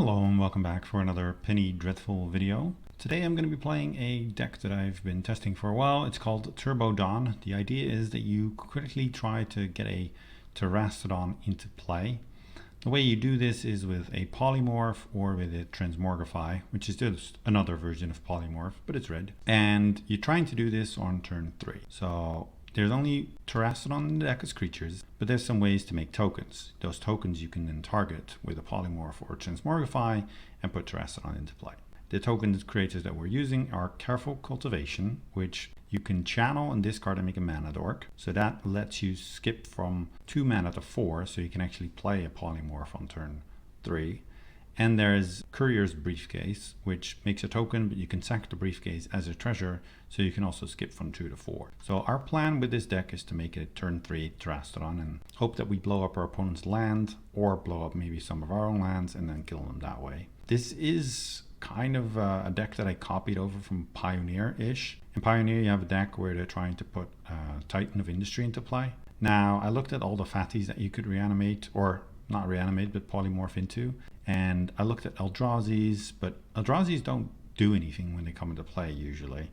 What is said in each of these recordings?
Hello and welcome back for another Penny Dreadful video. Today I'm going to be playing a deck that I've been testing for a while. It's called Turbo Dawn. The idea is that you quickly try to get a Terastodon into play. The way you do this is with a Polymorph or with a Transmogrify, which is just another version of Polymorph, but it's red. And you're trying to do this on turn 3. So there's only Terastodon in the deck as creatures, but there's some ways to make tokens. Those tokens you can then target with a Polymorph or Transmogrify and put Terastodon into play. The tokens creators that we're using are Careful Cultivation, which you can channel and discard and make a mana dork. So that lets you skip from 2 mana to 4, so you can actually play a Polymorph on turn 3. And there's Courier's Briefcase, which makes a token, but you can sack the briefcase as a treasure, so you can also skip from 2 to 4. So our plan with this deck is to make it turn 3 Terastodon and hope that we blow up our opponent's land, or blow up maybe some of our own lands and then kill them that way. This is kind of a deck that I copied over from Pioneer-ish. In Pioneer you have a deck where they're trying to put Titan of Industry into play. Now I looked at all the fatties that you could reanimate, or not reanimate, but polymorph into. And I looked at Eldrazi's, but Eldrazi's don't do anything when they come into play usually.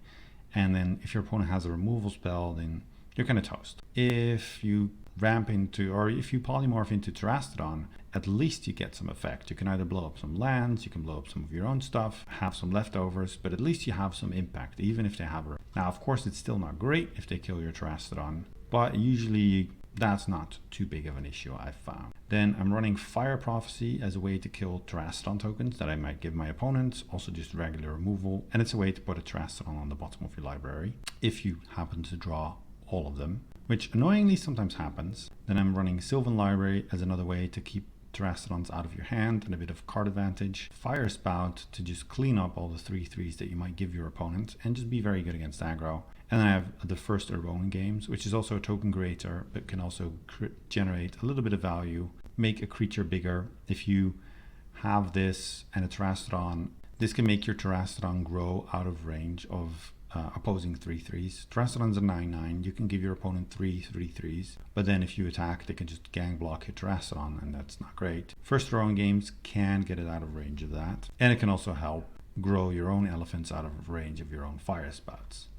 And then if your opponent has a removal spell, then you're kind of toast. If you ramp into, or if you polymorph into Terastodon, at least you get some effect. You can either blow up some lands, you can blow up some of your own stuff, have some leftovers, but at least you have some impact, even if they have a... Now, of course, it's still not great if they kill your Terastodon, but usually that's not too big of an issue, I've found. Then I'm running Fire Prophecy as a way to kill Terastodon tokens that I might give my opponents, also just regular removal, and it's a way to put a Terastodon on the bottom of your library, if you happen to draw all of them, which annoyingly sometimes happens. Then I'm running Sylvan Library as another way to keep Terastodons out of your hand and a bit of card advantage. Fire Spout to just clean up all the 3/3s that you might give your opponent and just be very good against aggro. And then I have the first Urban Games, which is also a token creator, but can also generate a little bit of value, make a creature bigger. If you have this and a Terastodon, this can make your Terastodon grow out of range of opposing 3/3s. Terastodon's a 9/9. You can give your opponent 3/3s, but then if you attack, they can just gang block your Terastodon, and that's not great. First Urban Games can get it out of range of that, and it can also help grow your own elephants out of range of your own Fire Spouts.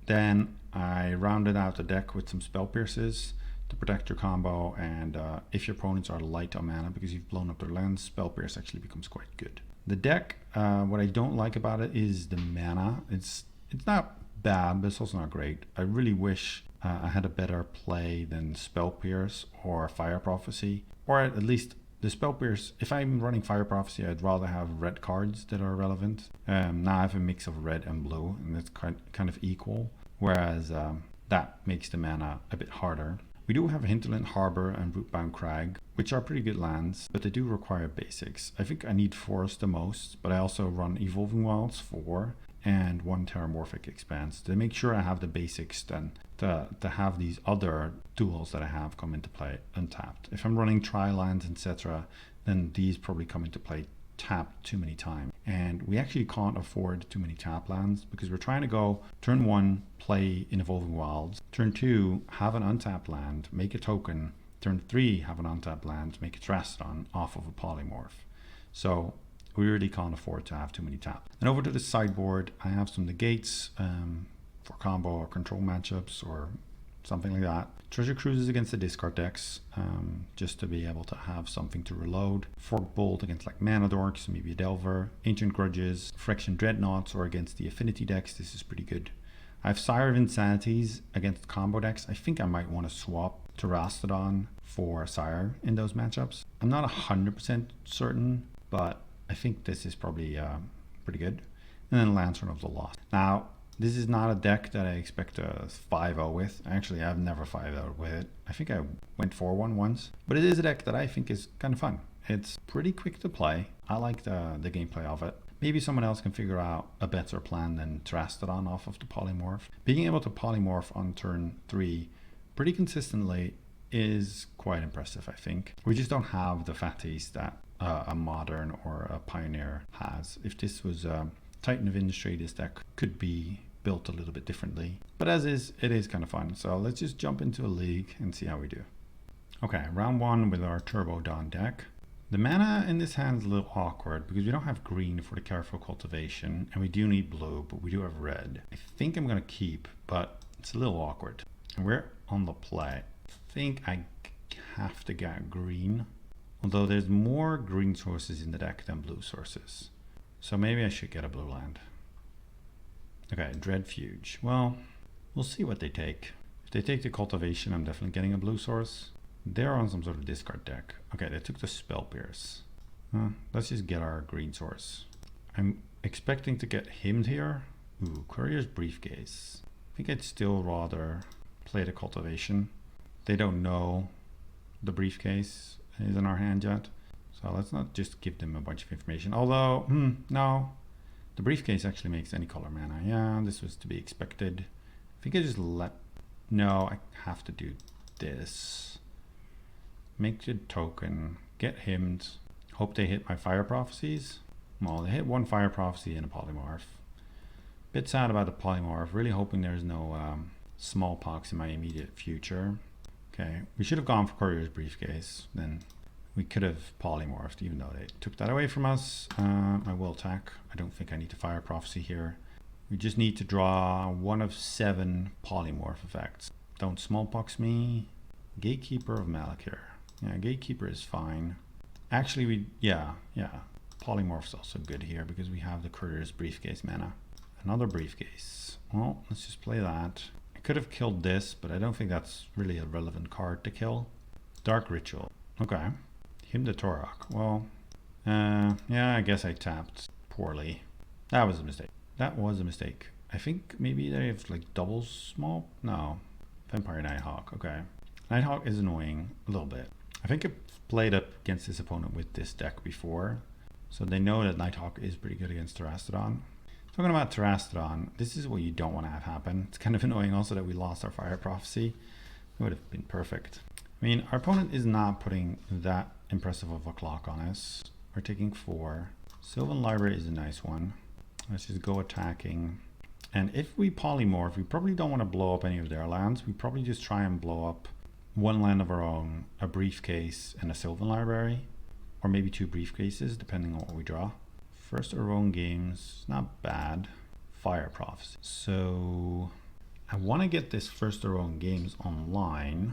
Then I rounded out the deck with some Spell Pierces to protect your combo, and if your opponents are light on mana because you've blown up their lands, Spell Pierce actually becomes quite good. The deck, what I don't like about it is the mana. It's not bad, but it's also not great. I really wish I had a better play than Spell Pierce or Fire Prophecy, or at least the Spell Pierce. If I'm running Fire Prophecy, I'd rather have red cards that are relevant. Now I have a mix of red and blue, and it's kind of equal, whereas that makes the mana a bit harder. We do have Hinterland Harbor and Rootbound Crag, which are pretty good lands, but they do require basics. I think I need Forest the most, but I also run Evolving Wilds 4 and 1 Terramorphic Expanse to make sure I have the basics then to have these other tools that I have come into play untapped. If I'm running Tri-lands, etc., then these probably come into play tapped too many times. And we actually can't afford too many tap lands because we're trying to go turn 1, play in Evolving Wilds, turn 2, have an untapped land, make a token, turn 3, have an untapped land, make a Terastodon off of a Polymorph. So we really can't afford to have too many taps. And over to the sideboard, I have some negates for combo or control matchups or something like that. Treasure Cruises against the discard decks, just to be able to have something to reload. Fork Bolt against like Mana Dorks, maybe a Delver. Ancient Grudges, Phyrexian Dreadnoughts, or against the Affinity decks, this is pretty good. I have Sire of Insanities against combo decks. I think I might want to swap Terastodon for Sire in those matchups. I'm not 100% certain, but I think this is probably pretty good. And then Lantern of the Lost. Now, this is not a deck that I expect to 5-0 with. Actually, I've never 5-0 with it. I think I went 4-1 once. But it is a deck that I think is kind of fun. It's pretty quick to play. I like the gameplay of it. Maybe someone else can figure out a better plan than Terastodon off of the Polymorph. Being able to Polymorph on turn 3 pretty consistently is quite impressive, I think. We just don't have the fatties that a Modern or a Pioneer has. If this was Titan of Industry, this deck could be built a little bit differently. But as is, it is kind of fun. So let's just jump into a league and see how we do. Okay, round 1 with our Turbo Dawn deck. The mana in this hand is a little awkward because we don't have green for the careful cultivation, and we do need blue, but we do have red. I think I'm going to keep, but it's a little awkward. And we're on the play. I think I have to get green, although there's more green sources in the deck than blue sources. So maybe I should get a blue land. Okay, Dreadfuge. Well, we'll see what they take. If they take the cultivation, I'm definitely getting a blue source. They're on some sort of discard deck. Okay, they took the Spell Pierce. Let's just get our green source. I'm expecting to get hymned here. Ooh, Courier's Briefcase. I think I'd still rather play the cultivation. They don't know the briefcase is in our hand yet. So let's not just give them a bunch of information. Although, no. The briefcase actually makes any color mana. Yeah, this was to be expected. I think I just no, I have to do this. Make the token, get hymned. Hope they hit my Fire Prophecies. Well, they hit one Fire Prophecy and a Polymorph. Bit sad about the Polymorph. Really hoping there's no smallpox in my immediate future. Okay, we should have gone for Courier's Briefcase. Then we could have polymorphed, even though they took that away from us. I will attack. I don't think I need to Fire Prophecy here. We just need to draw one of 7 polymorph effects. Don't smallpox me. Gatekeeper of Malakir. Yeah, Gatekeeper is fine. Actually, yeah. Polymorph's also good here because we have the Courier's Briefcase mana. Another Briefcase. Well, let's just play that. I could have killed this, but I don't think that's really a relevant card to kill. Dark Ritual. Okay. Hymn the Torok. Well, yeah, I guess I tapped poorly. That was a mistake. I think maybe they have like double small. No. Vampire Nighthawk. Okay. Nighthawk is annoying a little bit. I think I've played up against this opponent with this deck before, so they know that Nighthawk is pretty good against Terastodon. Talking about Terastodon, this is what you don't want to have happen. It's kind of annoying also that we lost our Fire Prophecy. It would have been perfect. I mean, our opponent is not putting that impressive of a clock on us. We're taking 4. Sylvan Library is a nice one. Let's just go attacking. And if we polymorph, we probably don't want to blow up any of their lands. We probably just try and blow up one land of our own, a Briefcase, and a Sylvan Library. Or maybe 2 briefcases, depending on what we draw. First our own games, not bad. Fire Prophecy. So I want to get this first our own games online,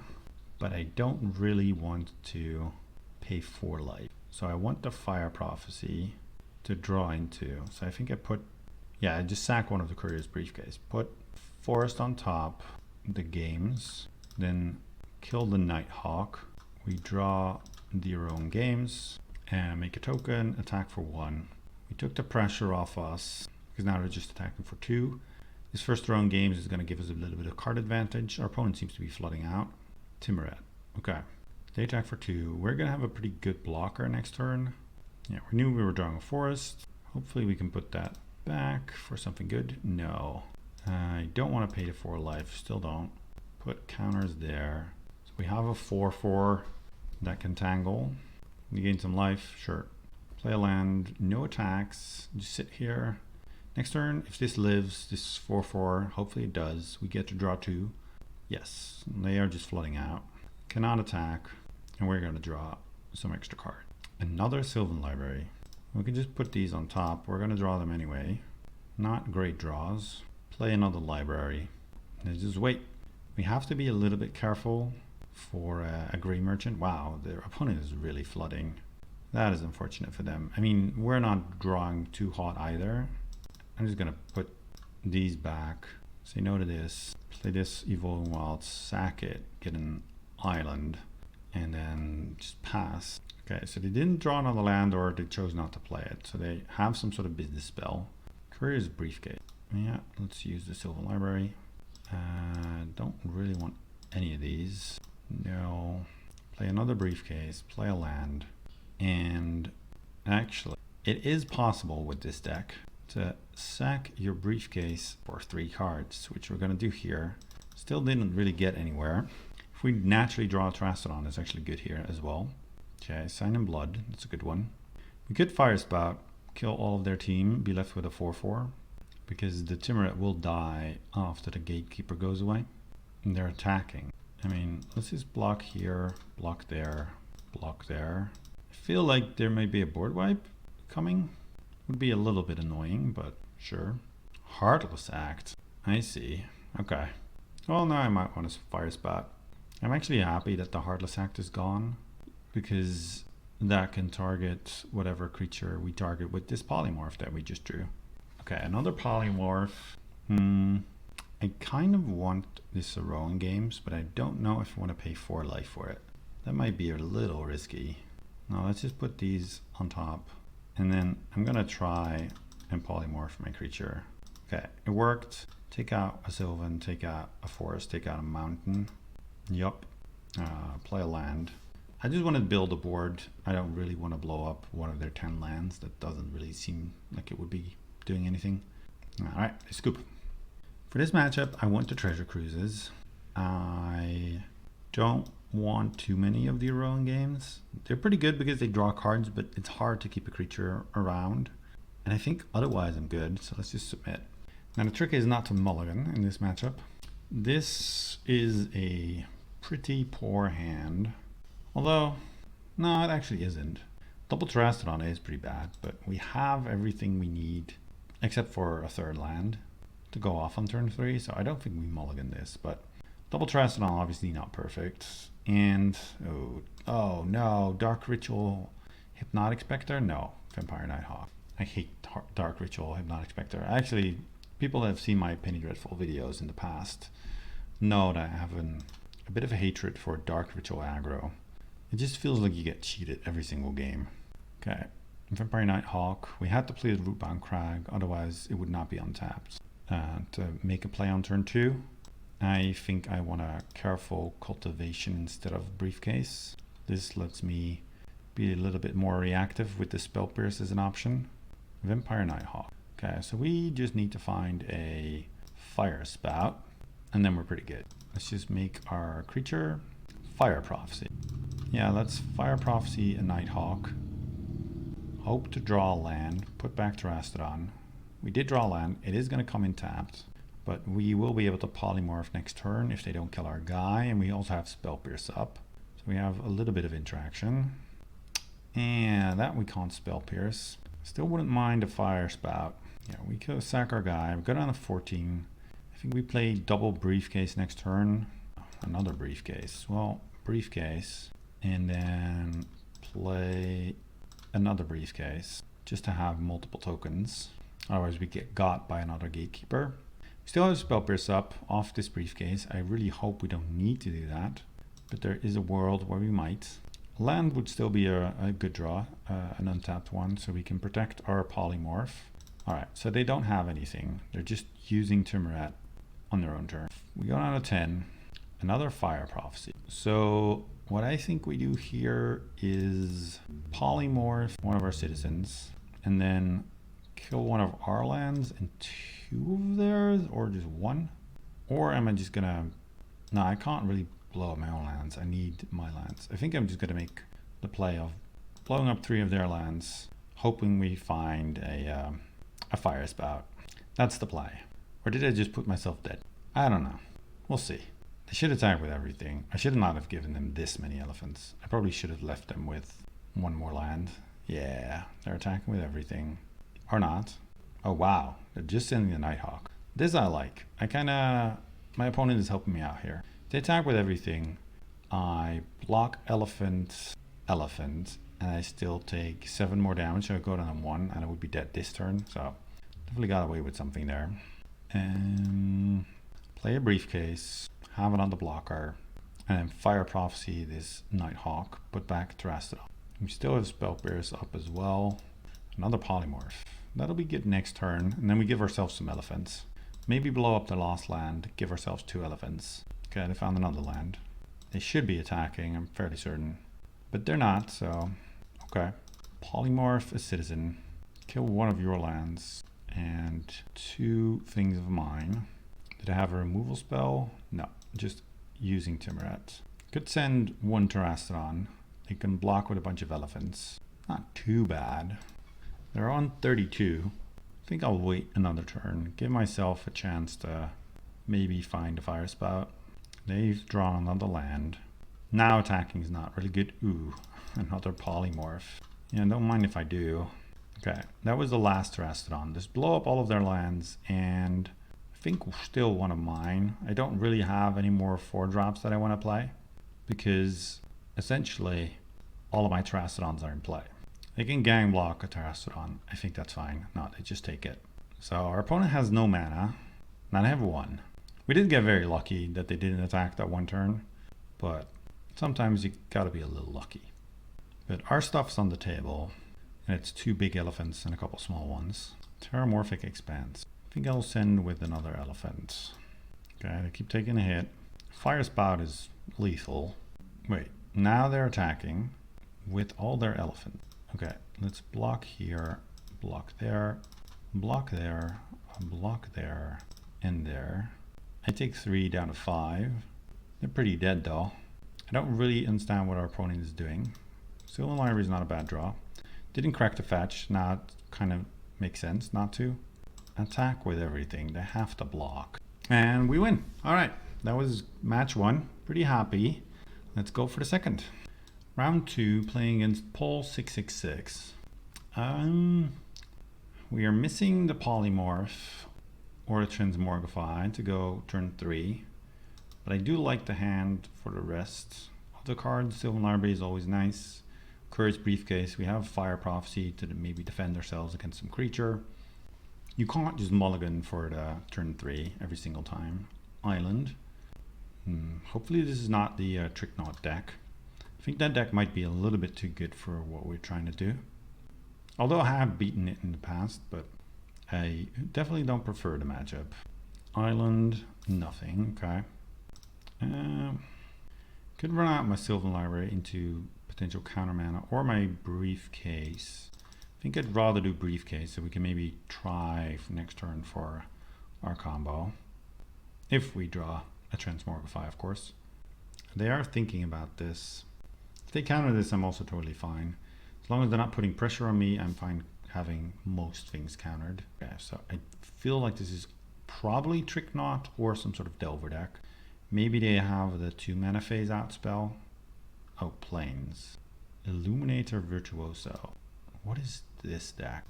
but I don't really want to pay 4 life. So I want the Fire Prophecy to draw into. So I think I just sack one of the Courier's Briefcase. Put Forest on top, the games, then kill the Nighthawk. We draw their own games and make a token, attack for 1. We took the pressure off us because now they're just attacking for 2. This first round games is going to give us a little bit of card advantage. Our opponent seems to be flooding out. Timur. Okay. They attack for 2. We're going to have a pretty good blocker next turn. Yeah, we knew we were drawing a forest. Hopefully we can put that back for something good. No. I don't want to pay the 4 life. Still don't. Put counters there. So we have a 4/4 that can tangle. We gain some life. Sure. Play a land. No attacks. Just sit here. Next turn, if this lives, this 4/4, hopefully it does. We get to draw 2. Yes. They are just flooding out. Cannot attack. And we're going to draw some extra card. Another Sylvan Library. We can just put these on top. We're going to draw them anyway. Not great draws. Play another library. And just wait. We have to be a little bit careful for a Grey Merchant. Wow, their opponent is really flooding. That is unfortunate for them. I mean, we're not drawing too hot either. I'm just going to put these back. Say no to this. Play this Evolving Wilds. Sack it. Get an island. And then just pass. Okay, so they didn't draw another land or they chose not to play it. So they have some sort of business spell. Courier's Briefcase. Yeah, let's use the Sylvan Library. Don't really want any of these. No. Play another Briefcase. Play a land. And actually, it is possible with this deck to sack your Briefcase for 3 cards, which we're going to do here. Still didn't really get anywhere. If we naturally draw a Terastodon, it's actually good here as well. Okay, Sign in Blood, that's a good one. We could Fire Spout, kill all of their team, be left with a 4/4, because the Timur will die after the Gatekeeper goes away. And they're attacking. I mean, let's just block here, block there, block there. I feel like there may be a board wipe coming. Would be a little bit annoying, but sure. Heartless Act. I see. Okay. Well, now I might want to fire spot. I'm actually happy that the Heartless Act is gone, because that can target whatever creature we target with this polymorph that we just drew. Okay, another polymorph. I kind of want this Aroan Games, but I don't know if I want to pay 4 life for it. That might be a little risky. No, let's just put these on top. And then I'm going to try and polymorph my creature. Okay, it worked. Take out a Sylvan, take out a forest, take out a mountain. Yup. Play a land. I just want to build a board. I don't really want to blow up one of their 10 lands. That doesn't really seem like it would be doing anything. Alright, scoop. For this matchup, I want the Treasure Cruises. I don't want too many of the Aroan Games. They're pretty good because they draw cards, but it's hard to keep a creature around. And I think otherwise I'm good, so let's just submit. Now the trick is not to mulligan in this matchup. This is a pretty poor hand. Although, no, it actually isn't. Double Terastodon is pretty bad, but we have everything we need, except for a 3rd land, to go off on turn 3, so I don't think we mulligan this, but Double Terastodon obviously not perfect. And, oh no, Dark Ritual Hypnotic Spectre? No, Vampire Nighthawk. I hate Dark Ritual Hypnotic Spectre. Actually, people that have seen my Penny Dreadful videos in the past know that I have a bit of a hatred for Dark Ritual aggro. It just feels like you get cheated every single game. Okay, Vampire Nighthawk. We had to play with Rootbound Crag, otherwise it would not be untapped. To make a play on turn 2, I think I want a Careful Cultivation instead of Briefcase. This lets me be a little bit more reactive with the Spell Pierce as an option. Vampire Nighthawk. Okay, so we just need to find a Fire Spout, and then we're pretty good. Let's just make our creature Fire Prophecy. Yeah, let's Fire Prophecy a Nighthawk. Hope to draw a land, put back Terastodon. We did draw land. It is going to come in tapped, but we will be able to polymorph next turn if they don't kill our guy, and we also have Spell Pierce up. So we have a little bit of interaction. And that we can't Spell Pierce. Still wouldn't mind a Fire Spout. Yeah, we could sack our guy. We go down to 14. I think we play double Briefcase next turn. Another Briefcase. Well, Briefcase. And then play another Briefcase just to have multiple tokens. Otherwise we get got by another Gatekeeper. We still have Spell Pierce up off this Briefcase. I really hope we don't need to do that, but there is a world where we might. Land would still be a good draw, an untapped one, so we can protect our polymorph. Alright, so they don't have anything. They're just using Temur on their own turn. We go down to 10. Another Fire Prophecy. So what I think we do here is polymorph one of our citizens, and then kill one of our lands and 2 of theirs, or just 1? Or am I just gonna... No, I can't really blow up my own lands. I need my lands. I think I'm just gonna make the play of blowing up 3 of their lands, hoping we find a Fire Spout. That's the play. Or did I just put myself dead? I don't know. We'll see. They should attack with everything. I should not have given them this many elephants. I probably should have left them with 1 more land. Yeah, they're attacking with everything. Or not. Oh wow, they're just sending the Nighthawk. This I like. My opponent is helping me out here. They attack with everything. I block elephant, and I still take 7 more damage, so I go down to 1, and I would be dead this turn, so definitely got away with something there. And play a Briefcase, have it on the blocker, and then Fire Prophecy this Nighthawk, put back Terastodon. We still have Spell Pierce up as well. Another polymorph. That'll be good next turn, and then we give ourselves some elephants. Maybe blow up the last land, give ourselves 2 elephants. Okay, they found another land. They should be attacking, I'm fairly certain. But they're not, so... Okay. Polymorph a citizen. Kill 1 of your lands, and 2 things of mine. Did I have a removal spell? No, just using Temur. Could send 1 Terastodon. They can block with a bunch of elephants. Not too bad. They're on 32. I think I'll wait another turn. Give myself a chance to maybe find a Fire Spout. They've drawn another land. Now attacking is not really good. Ooh, another polymorph. Yeah, don't mind if I do. Okay, that was the last Terastodon. Just blow up all of their lands, and I think still one of mine. I don't really have any more 4-drops that I want to play, because essentially all of my Terastodons are in play. They can gang block a Terastodon. I think that's fine. No, they just take it. So our opponent has no mana, and I have 1. We did get very lucky that they didn't attack that one turn, but sometimes you gotta be a little lucky. But our stuff's on the table, and it's 2 big elephants and a couple small ones. Terramorphic Expanse. I think I'll send with another elephant. Okay, they keep taking a hit. Fire Spout is lethal. Wait, now they're attacking with all their elephants. Okay, let's block here, block there, block there, block there, and there. I take 3 down to 5. They're pretty dead though. I don't really understand what our opponent is doing. Sylvan Library is not a bad draw. Didn't crack the fetch. Now it kind of makes sense not to. Attack with everything. They have to block. And we win. All right, that was match 1. Pretty happy. Let's go for the second. Round 2, playing against Paul 666. We are missing the polymorph or the transmogrify to go turn 3, but I do like the hand for the rest of the cards. Sylvan Library is always nice. Courage Briefcase, we have Fire Prophecy to maybe defend ourselves against some creature. You can't just mulligan for the turn 3 every single time. Island. Hopefully this is not the Trick Knot deck. I think that deck might be a little bit too good for what we're trying to do. Although I have beaten it in the past, but I definitely don't prefer the matchup. Island, nothing, okay. Could run out my Sylvan Library into potential counter mana or my Briefcase. I think I'd rather do Briefcase so we can maybe try for next turn for our combo. If we draw a Transmogrify, of course. They are thinking about this. If they counter this, I'm also totally fine. As long as they're not putting pressure on me, I'm fine having most things countered. Okay, so I feel like this is probably Trick Knot or some sort of Delver deck. Maybe they have the 2 mana phase out spell. Oh, Plains. Illuminator Virtuoso. What is this deck?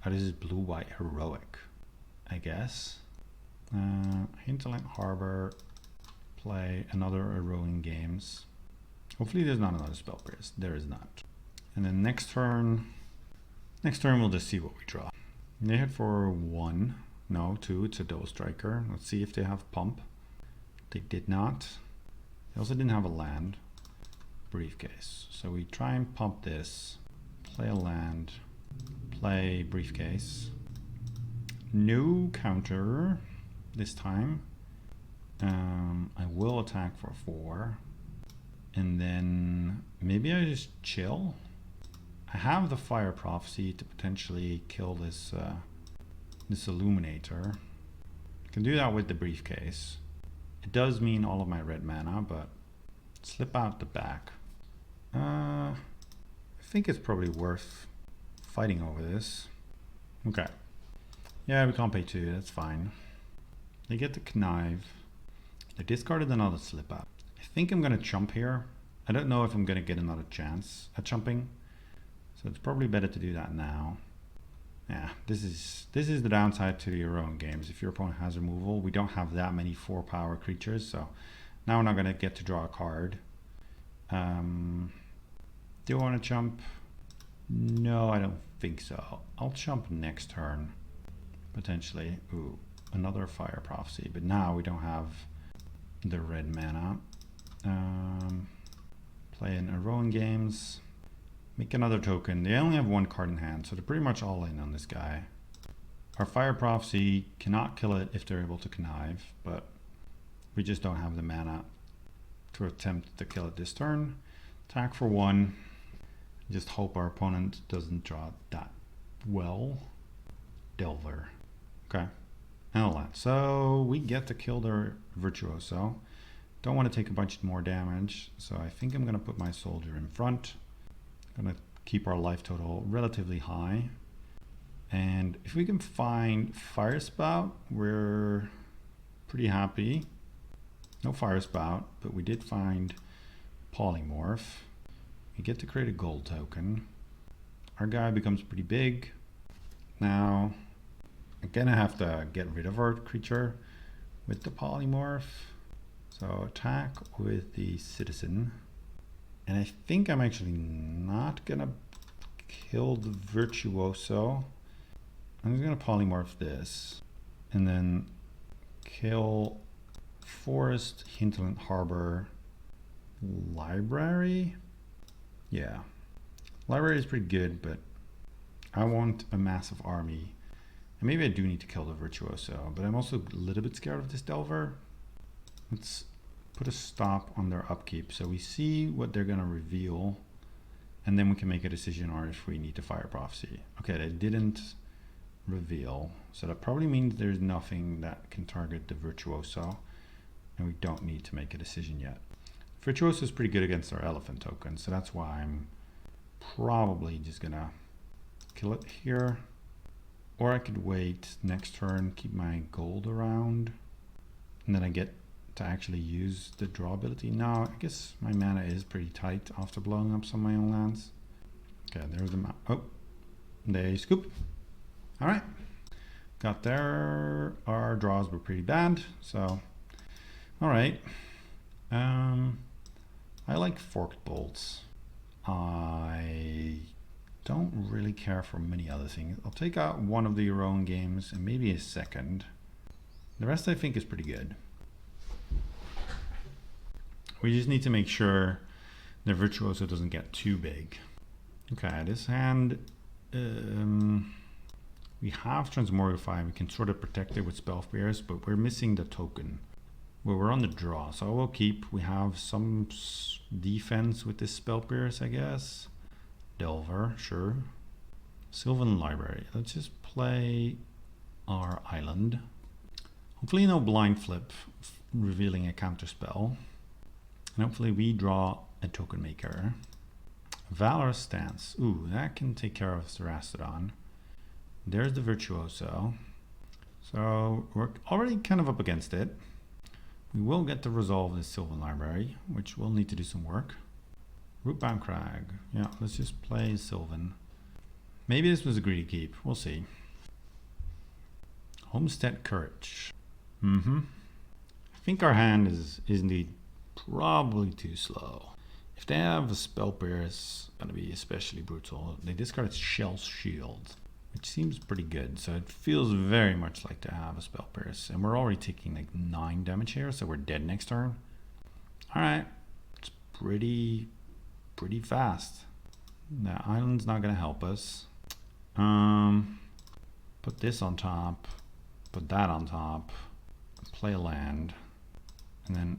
Oh, this is blue-white heroic, I guess. Hinterland Harbor. Play another Rowing Games. Hopefully there's not another spell burst. There is not. And then next turn we'll just see what we draw. They hit for 1. No, 2. It's a double striker. Let's see if they have pump. They did not. They also didn't have a land. Briefcase. So we try and pump this. Play a land. Play Briefcase. No counter this time. I will attack for 4. And then maybe I just chill. I have the Fire Prophecy to potentially kill this this Illuminator. I can do that with the Briefcase. It does mean all of my red mana, but slip out the back. I think it's probably worth fighting over this. Okay. Yeah, we can't pay 2, that's fine. They get the Connive. They discarded another slip out. I think I'm gonna chump here. I don't know if I'm gonna get another chance at chumping. So it's probably better to do that now. Yeah, this is the downside to your own games. If your opponent has removal, we don't have that many 4-power creatures, so now we're not gonna get to draw a card. Do I want to chump? No, I don't think so. I'll chump next turn, potentially. Ooh, another Fire Prophecy, but now we don't have the red mana. Play in Rowing Games. Make another token. They only have 1 card in hand, so they're pretty much all in on this guy. Our Fire Prophecy cannot kill it if they're able to connive, but we just don't have the mana to attempt to kill it this turn. Attack for 1. Just hope our opponent doesn't draw that well. Delver. Okay. And all that. So we get to kill their Virtuoso. Don't want to take a bunch more damage, so I think I'm going to put my soldier in front. Going to keep our life total relatively high. And if we can find Fire Spout, we're pretty happy. No Fire Spout, but we did find polymorph. We get to create a gold token. Our guy becomes pretty big. Now, I'm gonna have to get rid of our creature with the polymorph. So attack with the citizen. And I think I'm actually not gonna kill the virtuoso. I'm just gonna polymorph this and then kill forest, hinterland, harbor, library. Yeah, library is pretty good, but I want a massive army. And maybe I do need to kill the virtuoso, but I'm also a little bit scared of this delver. Let's put a stop on their upkeep so we see what they're gonna reveal, and then we can make a decision or if we need to fire prophecy. Okay, they didn't reveal, so that probably means there's nothing that can target the virtuoso, and we don't need to make a decision yet. Virtuoso is pretty good against our elephant token, so that's why I'm probably just gonna kill it here. Or I could wait next turn, keep my gold around, and then I get to actually use the draw ability. Now, I guess my mana is pretty tight after blowing up some of my own lands. Okay, there's the map. Oh, they scoop. All right, got there. Our draws were pretty bad, so all right. I like forked bolts. I don't really care for many other things. I'll take out one of the your own games and maybe a second. The rest I think is pretty good. We just need to make sure the virtuoso doesn't get too big. Okay, this hand, we have Transmogrify. We can sort of protect it with Spell Spears, but we're missing the token. Well, we're on the draw, so I will keep. We have some defense with this Spell Spears, I guess. Delver, sure. Sylvan Library. Let's just play our island. Hopefully no blind flip revealing a counter spell. And hopefully we draw a token maker. Valorous Stance. Ooh, that can take care of Sarastodon. There's the Virtuoso. So we're already kind of up against it. We will get to resolve this Sylvan Library, which will need to do some work. Rootbound Crag. Yeah, let's just play Sylvan. Maybe this was a greedy keep. We'll see. Homestead Courage. I think our hand is indeed probably too slow. If they have a Spell Pierce, it's going to be especially brutal. They discard Shell's Shield, which seems pretty good. So it feels very much like to have a Spell Pierce. And we're already taking like 9 damage here, so we're dead next turn. Alright. It's pretty fast. The island's not going to help us. Put this on top. Put that on top. Play a land. And then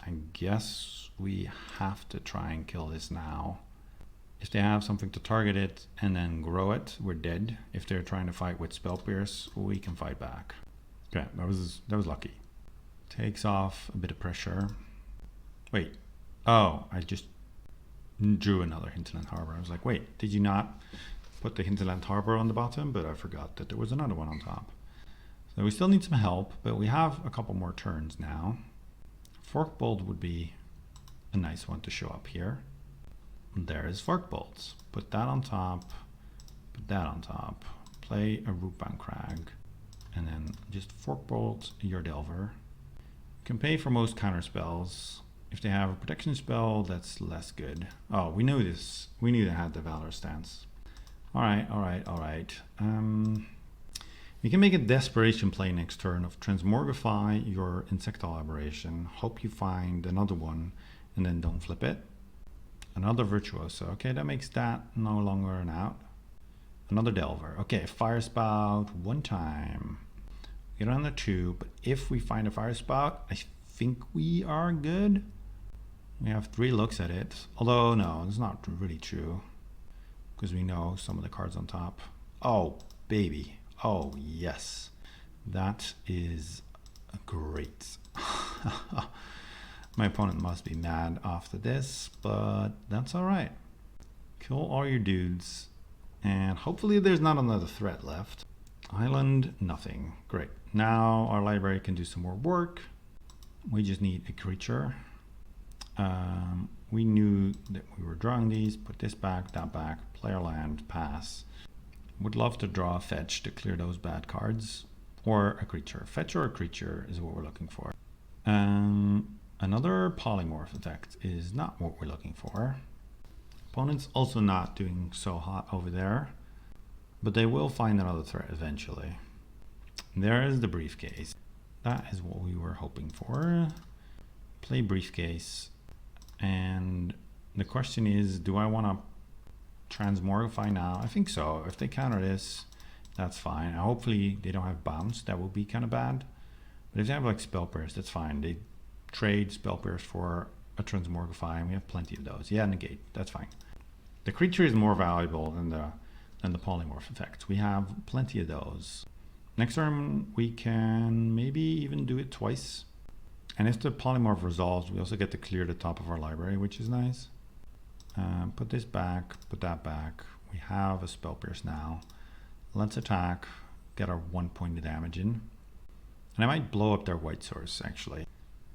I guess we have to try and kill this now. If they have something to target it and then grow it, we're dead. If they're trying to fight with Spell Pierce, we can fight back. Okay, that was lucky. Takes off a bit of pressure. Wait. Oh, I just drew another Hinterland Harbor. I was like, wait, did you not put the Hinterland Harbor on the bottom? But I forgot that there was another one on top. So we still need some help, but we have a couple more turns now. Fork Bolt would be a nice one to show up here. There is Fork Bolts. Put that on top. Put that on top. Play a Rootbound Crag. And then just Fork Bolt your Delver. You can pay for most counter spells. If they have a protection spell, that's less good. Oh, we knew this. We knew they had the Valor Stance. Alright. We can make a desperation play next turn of Transmogrify your Insectile Aberration. Hope you find another one and then don't flip it. Another Virtuoso. Okay, that makes that no longer an out. Another Delver. Okay, Fire Spout one time. Get on the 2, but if we find a Fire Spout, I think we are good. We have 3 looks at it. Although, no, it's not really true. Because we know some of the cards on top. Oh, baby. Oh, yes. That is great. My opponent must be mad after this, but that's all right. Kill all your dudes. And hopefully there's not another threat left. Island, nothing. Great. Now our library can do some more work. We just need a creature. we knew that we were drawing these, put this back, that back, play our land, pass. Would love to draw a fetch to clear those bad cards, or a creature. Fetch or a creature is what we're looking for. Another polymorph effect is not what we're looking for. Opponent's also not doing so hot over there, but they will find another threat eventually. There is the briefcase. That is what we were hoping for. Play briefcase, and the question is, do I want to transmogrify now? I think so. If they counter this, that's fine. Hopefully they don't have bounce. That would be kind of bad. But if they have like spell pierce, that's fine. They trade spell pierce for a transmogrify, and we have plenty of those. Yeah, negate. That's fine. The creature is more valuable than the polymorph effect. We have plenty of those. Next turn we can maybe even do it twice. And if the polymorph resolves, we also get to clear the top of our library, which is nice. Put this back, put that back. We have a spell pierce now. Let's attack, get our 1 point of damage in. And I might blow up their white source, actually.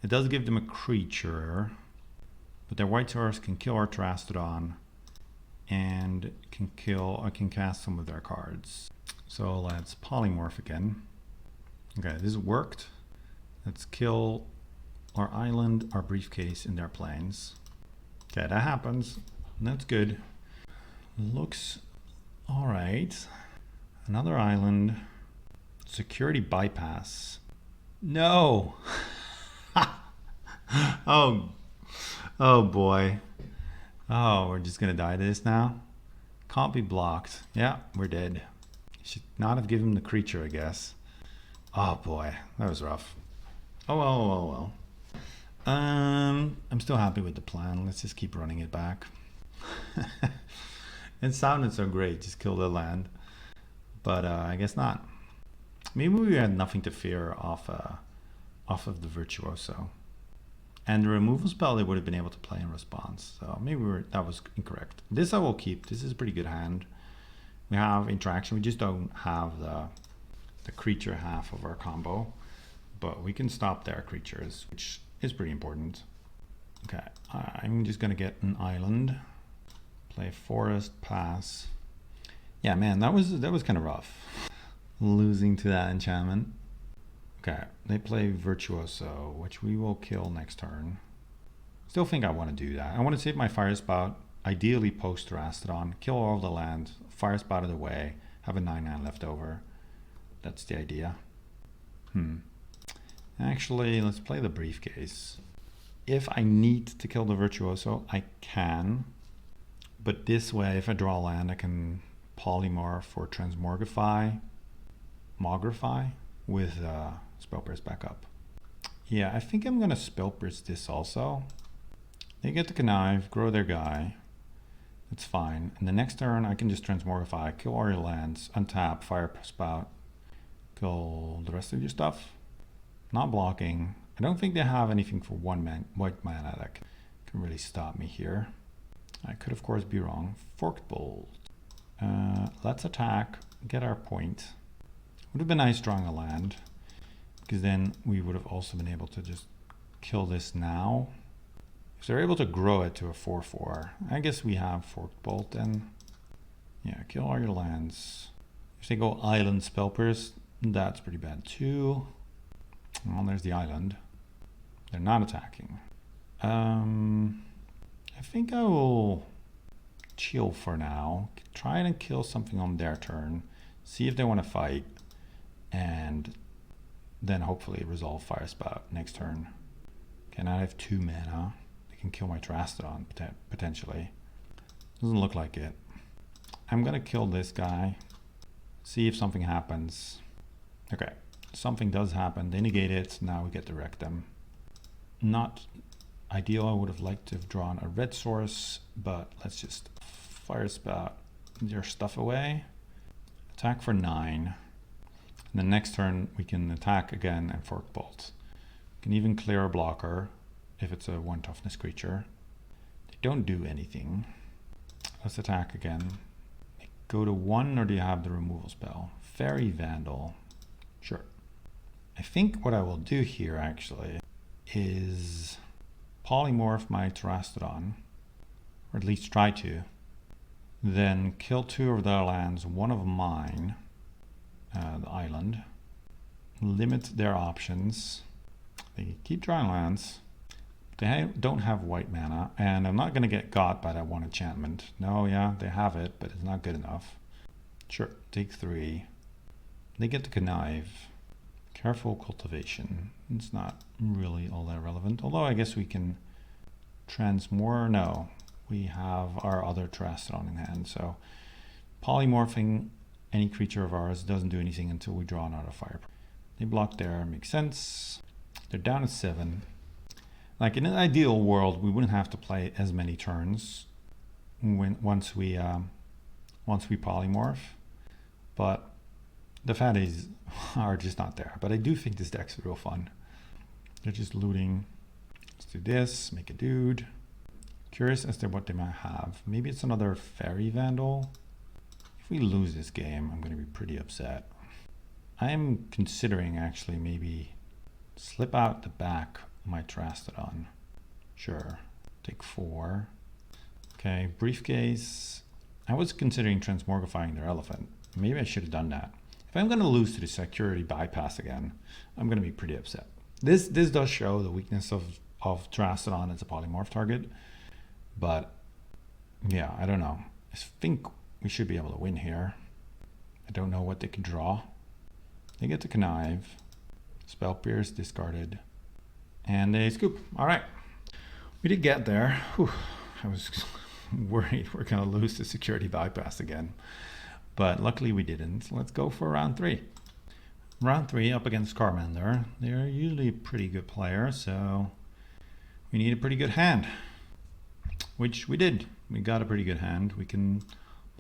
It does give them a creature, but their white source can kill our Terastodon and can cast some of their cards. So let's polymorph again. Okay, this worked. Let's kill our island, our briefcase in their planes. Okay, that happens. That's good. Looks all right. Another island. Security bypass. No. Oh boy. Oh, we're just gonna die to this now. Can't be blocked. Yeah, we're dead. Should not have given him the creature, I guess. Oh boy, that was rough. Oh well. I'm still happy with the plan. Let's just keep running it back. It sounded so great, just kill the land. But I guess not. Maybe we had nothing to fear off of the Virtuoso. And the removal spell they would have been able to play in response. So maybe that was incorrect. This I will keep. This is a pretty good hand. We have interaction. We just don't have the creature half of our combo. But we can stop their creatures, which is pretty important. Okay, I'm just going to get an island. Play forest, pass. Yeah, man, that was kind of rough. Losing to that enchantment. Okay, they play Virtuoso, which we will kill next turn. Still think I want to do that. I want to save my Fire Spout, ideally post Terastodon, kill all the land, Fire Spout it away, have a 9/9 left over. That's the idea. Actually, let's play the briefcase. If I need to kill the Virtuoso, I can. But this way, if I draw land, I can polymorph or transmogrify, mogrify with spell pierce back up. Yeah, I think I'm gonna spell pierce this also. They get to connive, grow their guy. That's fine. And the next turn, I can just transmogrify, kill all your lands, untap, fire spout, kill the rest of your stuff. Not blocking. I don't think they have anything for white mana that can really stop me here. I could of course be wrong. Forked Bolt. Let's attack, get our point. Would have been nice drawing a land, because then we would have also been able to just kill this now. If they're able to grow it to a 4/4, I guess we have Forked Bolt then. Yeah, kill all your lands. If they go island spell pierce, that's pretty bad too. Well, there's the island. They're not attacking. I think I will chill for now. Try and kill something on their turn. See if they want to fight. And then hopefully resolve Fire Spout next turn. Okay, now I have 2 mana. They can kill my Terastodon potentially. Doesn't look like it. I'm going to kill this guy. See if something happens. Okay. Something does happen, they negate it, now we get to wreck them. Not ideal, I would have liked to have drawn a red source, but let's just Fire Spout your stuff away. Attack for 9. And the next turn we can attack again and Fork Bolt. We can even clear a blocker if it's a 1 toughness creature. They don't do anything. Let's attack again. Go to 1, or do you have the removal spell? Fairy Vandal. Sure. I think what I will do here actually is polymorph my Terastodon or at least try to. Then kill 2 of their lands, 1 of mine, the island. Limit their options. They keep drawing lands. They don't have white mana, and I'm not going to get got by that 1 enchantment. No, yeah, they have it, but it's not good enough. Sure, take 3. They get to connive. Careful cultivation. It's not really all that relevant, although I guess we can transmore. No, we have our other Terrastodon in hand, so polymorphing any creature of ours doesn't do anything until we draw another fire. They block there, makes sense. They're down to 7. Like in an ideal world, we wouldn't have to play as many turns once we polymorph, but the fatties are just not there. But I do think this deck's real fun. They're just looting. Let's do this, make a dude. Curious as to what they might have. Maybe it's another Fairy Vandal. If we lose this game, I'm going to be pretty upset. I am considering actually maybe slip out the back my Terrastodon. Sure. Take 4. Okay, briefcase. I was considering transmogrifying their elephant. Maybe I should have done that. If I'm going to lose to the security bypass again, I'm going to be pretty upset. This does show the weakness of Terrastodon as a polymorph target. But yeah, I don't know. I think we should be able to win here. I don't know what they can draw. They get to connive. Spell Pierce discarded. And they scoop. All right. We did get there. Whew. I was worried we're going to lose the security bypass again. But luckily we didn't. Let's go for round 3. Round 3 up against Carmander. They're usually a pretty good player, so we need a pretty good hand. Which we did. We got a pretty good hand. We can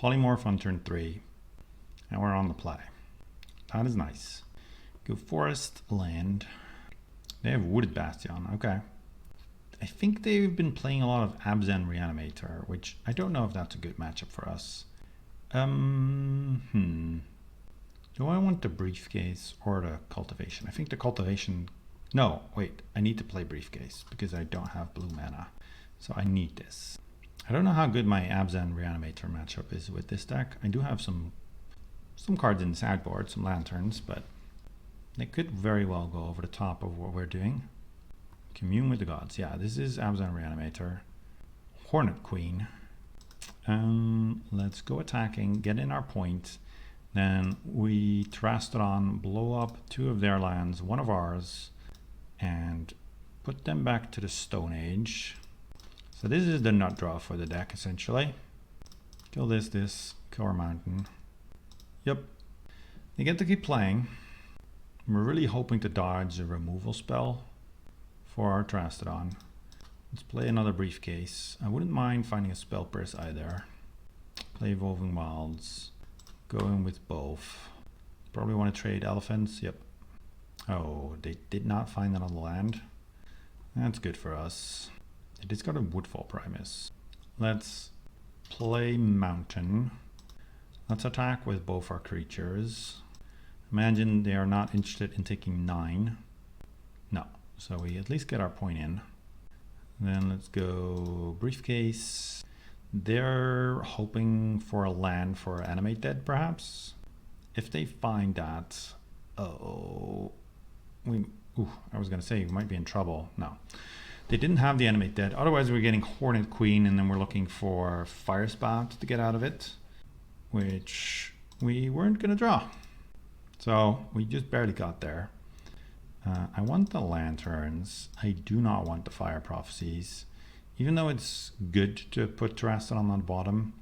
polymorph on turn 3. And we're on the play. That is nice. Go forest, land. They have Wooded Bastion. Okay. I think they've been playing a lot of Abzan Reanimator, which I don't know if that's a good matchup for us. Do I want the briefcase or the cultivation? I think the cultivation... No, wait. I need to play briefcase because I don't have blue mana. So I need this. I don't know how good my Abzan Reanimator matchup is with this deck. I do have some cards in the sideboard, some lanterns, but they could very well go over the top of what we're doing. Commune with the Gods. Yeah, this is Abzan Reanimator. Hornet Queen. Let's go attacking, get in our point. Then we Terrastodon, blow up 2 of their lands, 1 of ours, and put them back to the Stone Age. So this is the nut draw for the deck, essentially. Kill this, kill our mountain. Yep. They get to keep playing. We're really hoping to dodge a removal spell for our Terrastodon. Let's play another briefcase. I wouldn't mind finding a spell press either. Play Evolving Wilds. Go in with both. Probably want to trade elephants. Yep. Oh, they did not find another land. That's good for us. They discarded a Woodfall Primus. Let's play mountain. Let's attack with both our creatures. Imagine they are not interested in taking 9. No. So we at least get our point in. Then let's go briefcase. They're hoping for a land for Animate Dead, perhaps. If they find that, I was gonna say we might be in trouble. No, they didn't have the Animate Dead. Otherwise, we're getting Hornet Queen, and then we're looking for Fire Spout to get out of it, which we weren't gonna draw. So we just barely got there. I want the lanterns. I do not want the fire prophecies. Even though it's good to put Terrastodon on the bottom,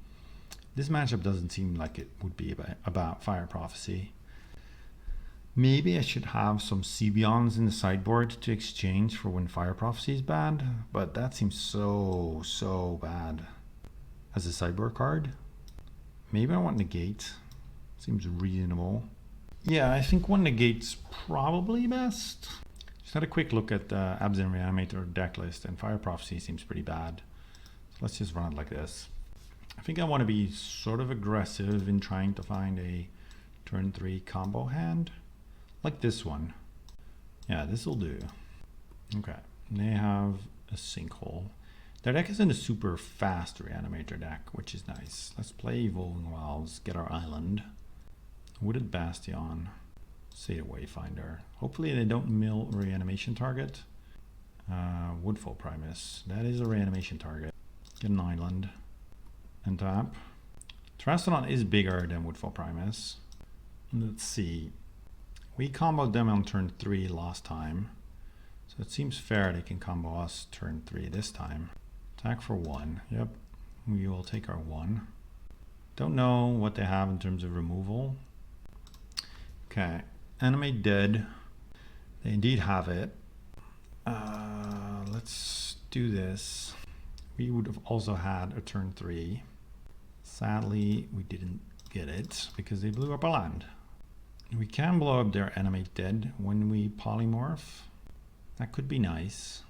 this matchup doesn't seem like it would be about fire prophecy. Maybe I should have some Sebions in the sideboard to exchange for when fire prophecy is bad, but that seems so bad as a sideboard card. Maybe I want Negate. Seems reasonable. Yeah, I think one Negate's probably best. Just had a quick look at the Abzan Reanimator deck list, and Fire Prophecy seems pretty bad. So let's just run it like this. I think I want to be sort of aggressive in trying to find a turn 3 combo hand. Like this one. Yeah, this will do. Okay, they have a Sinkhole. Their deck isn't a super fast Reanimator deck, which is nice. Let's play Evolving Wilds, get our island. Wooded Bastion, Satyr Wayfinder. Hopefully they don't mill Reanimation target. Woodfall Primus, that is a Reanimation target. Get an island and tap. Terrastodon is bigger than Woodfall Primus. Let's see. We comboed them on turn 3 last time. So it seems fair they can combo us turn 3 this time. Attack for 1. Yep. We will take our 1. Don't know what they have in terms of removal. Okay. Animate Dead. They indeed have it. Let's do this. We would have also had a turn 3. Sadly, we didn't get it because they blew up our land. We can blow up their Animate Dead when we polymorph. That could be nice.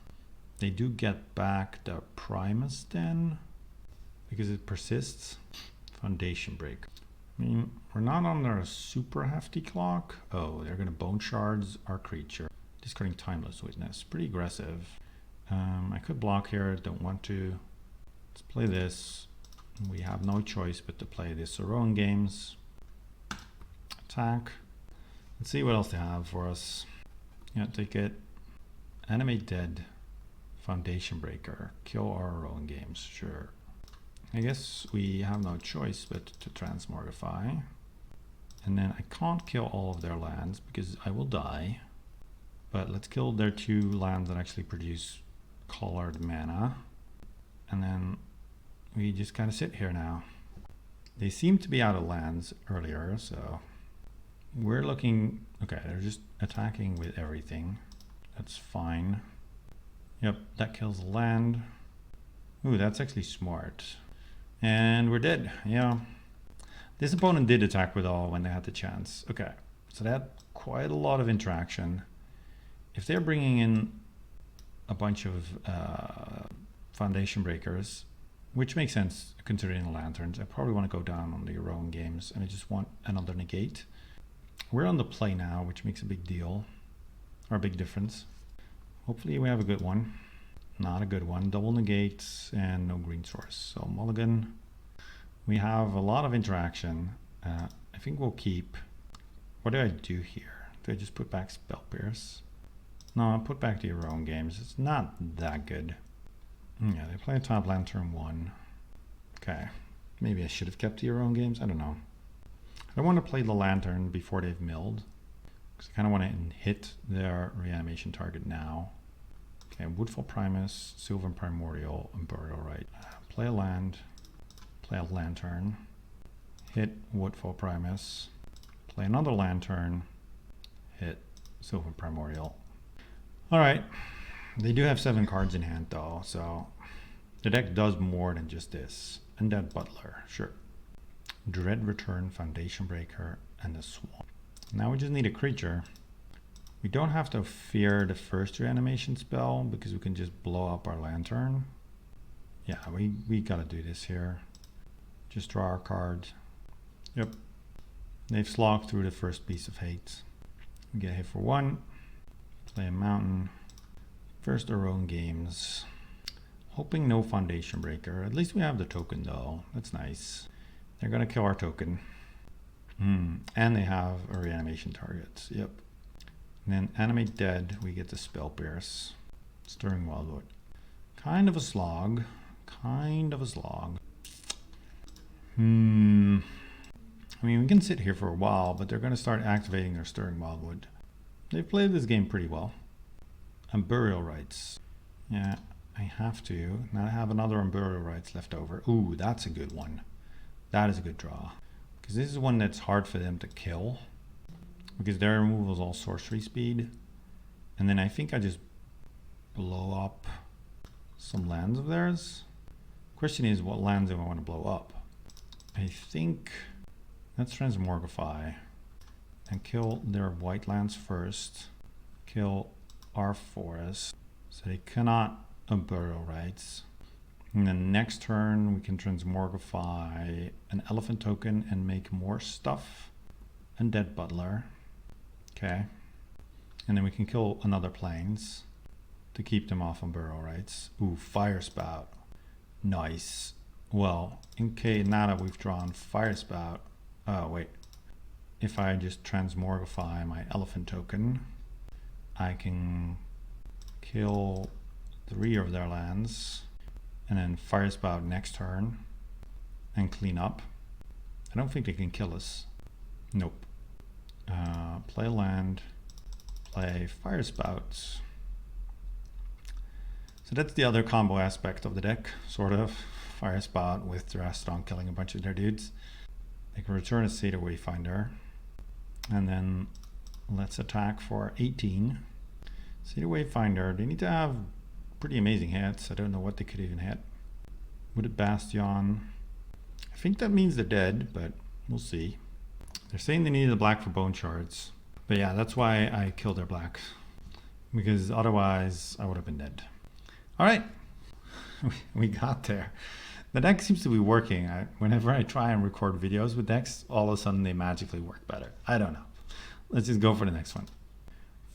They do get back the Primus then because it persists. Foundation Break. I mean, we're not under a super hefty clock. Oh, they're going to Bone Shards our creature. Discarding Timeless Witness. Pretty aggressive. I could block here. Don't want to. Let's play this. We have no choice but to play this Saron games. Attack. Let's see what else they have for us. Yeah, take it. Animate Dead. Foundation Breaker. Kill our own games. Sure. I guess we have no choice but to Transmogrify. And then I can't kill all of their lands because I will die. But let's kill their 2 lands that actually produce colored mana. And then we just kind of sit here now. They seem to be out of lands earlier, so we're looking. Okay, they're just attacking with everything. That's fine. Yep, that kills the land. Ooh, that's actually smart. And we're dead. Yeah. This opponent did attack with all when they had the chance. Okay, so they had quite a lot of interaction. If they're bringing in a bunch of Foundation Breakers, which makes sense considering the lanterns, I probably want to go down on the Rowan games and I just want another negate. We're on the play now, which makes a big deal, or a big difference. Hopefully we have a good one. Not a good one. Double negates and no green source. So mulligan. We have a lot of interaction. I think we'll keep. What do I do here? Do I just put back Spell Pierce? No, I'll put back the Rowan games. It's not that good. Yeah, they play a top land turn 1. Okay. Maybe I should have kept the Rowan games. I don't know. I don't want to play the lantern before they've milled. Because I kind of want to hit their reanimation target now. Okay, Woodfall Primus, Sylvan Primordial, and Burial Rite. Play a land, play a lantern, hit Woodfall Primus, play another lantern, hit Sylvan Primordial. Alright, they do have 7 cards in hand though, so the deck does more than just this. Undead Butler, sure. Dread Return, Foundation Breaker, and the Swamp. Now we just need a creature. We don't have to fear the first reanimation spell because we can just blow up our lantern. Yeah, we gotta do this here. Just draw our card. Yep. They've slogged through the first piece of hate. We get hit for 1. Play a mountain. First our own games. Hoping no Foundation Breaker. At least we have the token though. That's nice. They're gonna kill our token. And they have a reanimation target. Yep. And then Animate Dead, we get the Spell Pierce. Stirring Wildwood. Kind of a slog. Kind of a slog. I mean, we can sit here for a while, but they're going to start activating their Stirring Wildwood. They've played this game pretty well. And Burial Rites. Yeah, I have to. Now I have another on Burial Rites left over. Ooh, that's a good one. That is a good draw. Because this is one that's hard for them to kill. Because their removal is all sorcery speed. And then I think I just blow up some lands of theirs. Question is, what lands do I want to blow up? I think let's Transmogrify and kill their white lands first. Kill our forest. So they cannot Burial Rites. And then next turn we can Transmogrify an elephant token and make more stuff. Undead Butler. Okay. And then we can kill another plains to keep them off on Burial Rites. Ooh, Fire Spout. Nice. Well, okay, now that we've drawn Fire Spout, oh wait, if I just transmorgify my elephant token, I can kill 3 of their lands and then Fire Spout next turn and clean up. I don't think they can kill us. Nope. Play land, play Fire Spout. So that's the other combo aspect of the deck, sort of. Fire Spout with Dragonstorm killing a bunch of their dudes. They can return a Seder Wayfinder. And then let's attack for 18. Seder Wayfinder, they need to have pretty amazing hits. I don't know what they could even hit. Would it Bastion? I think that means they're dead, but we'll see. They're saying they needed a black for bone shards. But yeah, that's why I killed their black. Because otherwise I would have been dead. Alright, we got there. The deck seems to be working. Whenever I try and record videos with decks, all of a sudden they magically work better. I don't know. Let's just go for the next one.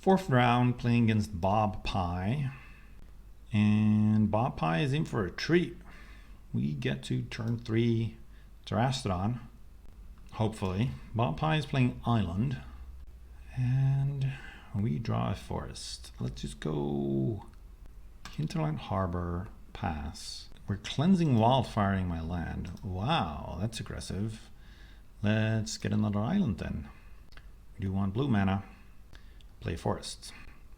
4th round, playing against Bob Pie. And Bob Pie is in for a treat. We get to turn 3 Dragonstorm, hopefully. Bob Pie is playing Island. And we draw a forest. Let's just go Hinterland Harbor, pass. We're cleansing wildfiring my land. Wow, that's aggressive. Let's get another island then. We do want blue mana. Play forest.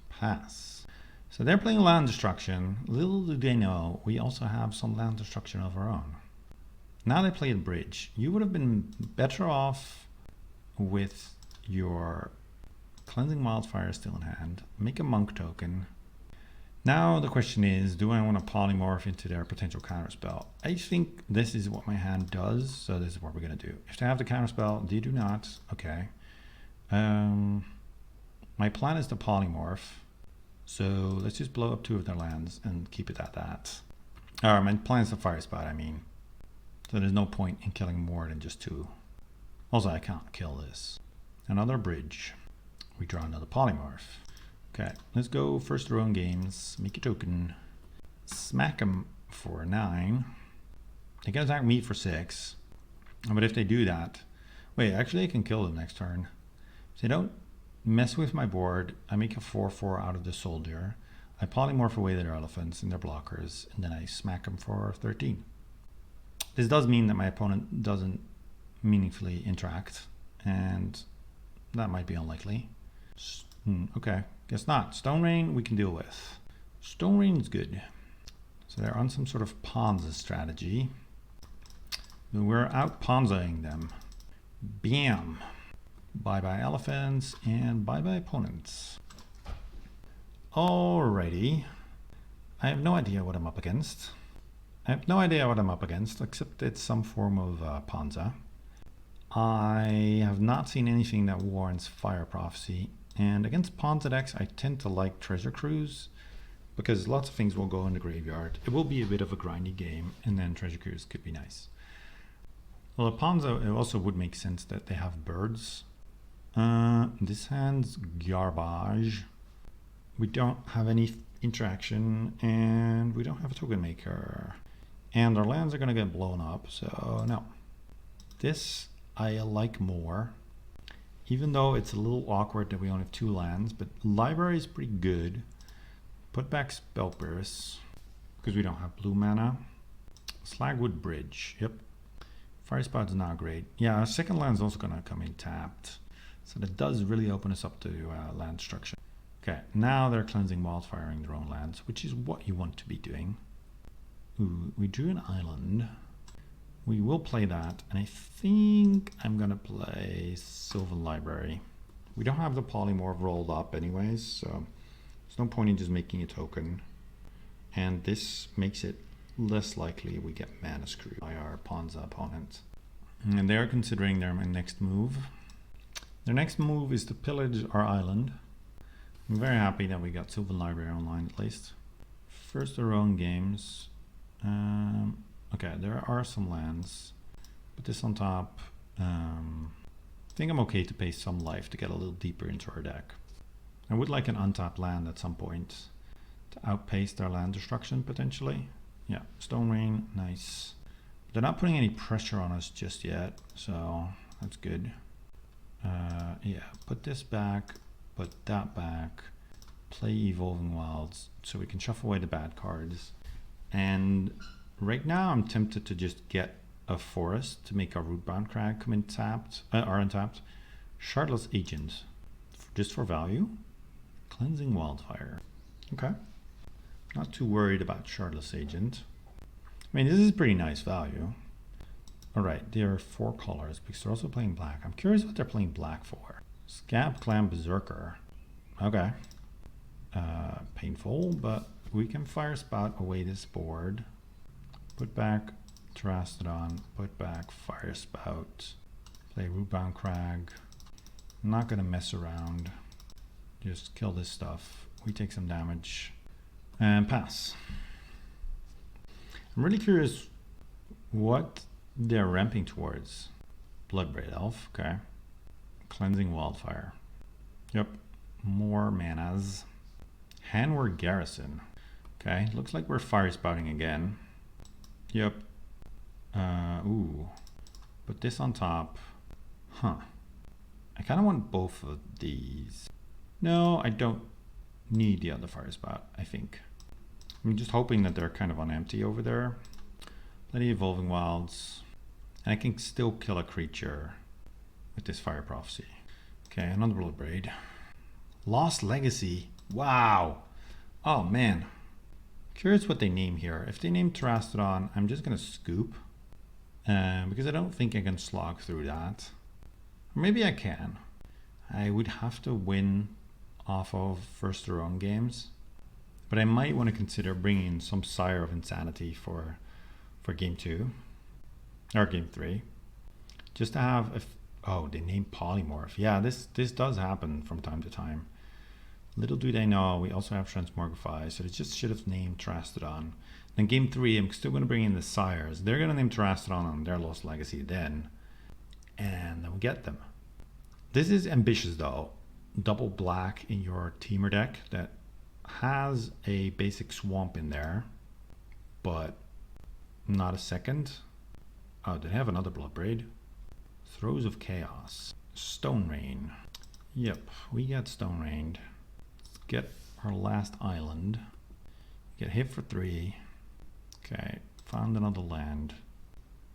Pass. So they're playing land destruction. Little do they know, we also have some land destruction of our own. Now they play a bridge. You would have been better off with your cleansing wildfire still in hand. Make a monk token. Now the question is, do I want to polymorph into their potential counterspell? I think this is what my hand does, so this is what we're going to do. If they have the counterspell, they do not. Okay. My plan is to polymorph. So let's just blow up 2 of their lands and keep it at that. My plan is to Fire Spout, I mean. So there's no point in killing more than just 2. Also, I can't kill this. Another bridge. We draw another polymorph. Okay, let's go first row in games, make a token, smack them for 9. They can attack me for 6, but if they do that, wait, actually I can kill them next turn. If they don't mess with my board, I make a 4/4 out of the soldier, I polymorph away their elephants and their blockers, and then I smack them for 13. This does mean that my opponent doesn't meaningfully interact, and that might be unlikely. Okay, guess not. Stone Rain we can deal with. Stone Rain's good. So they're on some sort of Ponza strategy. We're out Ponzaing them. Bam! Bye-bye elephants and bye-bye opponents. Alrighty. I have no idea what I'm up against. Except it's some form of Ponza. I have not seen anything that warrants Fire Prophecy. And against Ponza decks, I tend to like Treasure Cruise because lots of things will go in the graveyard. It will be a bit of a grindy game, and then Treasure Cruise could be nice. Well, a Ponza, it also would make sense that they have birds. This hand's garbage. We don't have any interaction, and we don't have a token maker. And our lands are going to get blown up, so no. This I like more. Even though it's a little awkward that we only have 2 lands, but library is pretty good. Put back Spell Burst, because we don't have blue mana. Slagwood Bridge, yep. Fire Spout's not great. Yeah, our second land's also going to come in tapped. So that does really open us up to land destruction. Okay, now they're cleansing wildfiring their own lands, which is what you want to be doing. Ooh, we drew an island. We will play that, and I think I'm gonna play Sylvan Library. We don't have the polymorph rolled up anyways, so there's no point in just making a token. And this makes it less likely we get mana screwed by our Ponza opponent. And they're considering their next move. Their next move is to pillage our island. I'm very happy that we got Sylvan Library online at least. First our own games. Okay, there are some lands. Put this on top. I think I'm okay to pay some life to get a little deeper into our deck. I would like an untapped land at some point to outpace their land destruction potentially. Yeah, Stone Rain, nice. They're not putting any pressure on us just yet, so that's good. Yeah, put this back, put that back, play Evolving Wilds so we can shuffle away the bad cards. And right now I'm tempted to just get a forest to make our Rootbound Crag come in tapped, or untapped. Shardless Agent, just for value. Cleansing Wildfire. Okay. Not too worried about Shardless Agent. I mean, this is pretty nice value. Alright, there are 4 colors because they're also playing black. I'm curious what they're playing black for. Scab Clan Berserker. Okay. Painful, but we can Fire Spout away this board. Put back Terastodon, put back Fire Spout. Play Rootbound Crag. I'm not gonna mess around. Just kill this stuff. We take some damage. And pass. I'm really curious what they're ramping towards. Bloodbraid Elf, okay. Cleansing Wildfire. Yep. More manas. Handward Garrison. Okay, looks like we're Fire Spouting again. Yep. Ooh. Put this on top. Huh. I kind of want both of these. No, I don't need the other Fire Spout, I think. I'm just hoping that they're kind of on empty over there. Let the Evolving Wilds. And I can still kill a creature with this Fire Prophecy. Okay, another Bloodbraid. Lost Legacy. Wow. Oh man. Curious what they name here. If they name Terastodon, I'm just going to scoop. Because I don't think I can slog through that. Or maybe I can. I would have to win off of first to own games. But I might want to consider bringing in some Sire of Insanity for game 2. Or game 3. Just to have... oh, they named Polymorph. Yeah, this does happen from time to time. Little do they know, we also have Transmogrify, so they just should have named Terastodon. Then game 3, I'm still going to bring in the Sires. They're going to name Terastodon on their Lost Legacy then. And then we get them. This is ambitious though. Double black in your Temur deck that has a basic swamp in there, but not a second. Oh, they have another Bloodbraid. Throes of Chaos. Stone Rain. Yep, we get Stone Rained. Let's get our last island. Get hit for 3. Okay, found another land.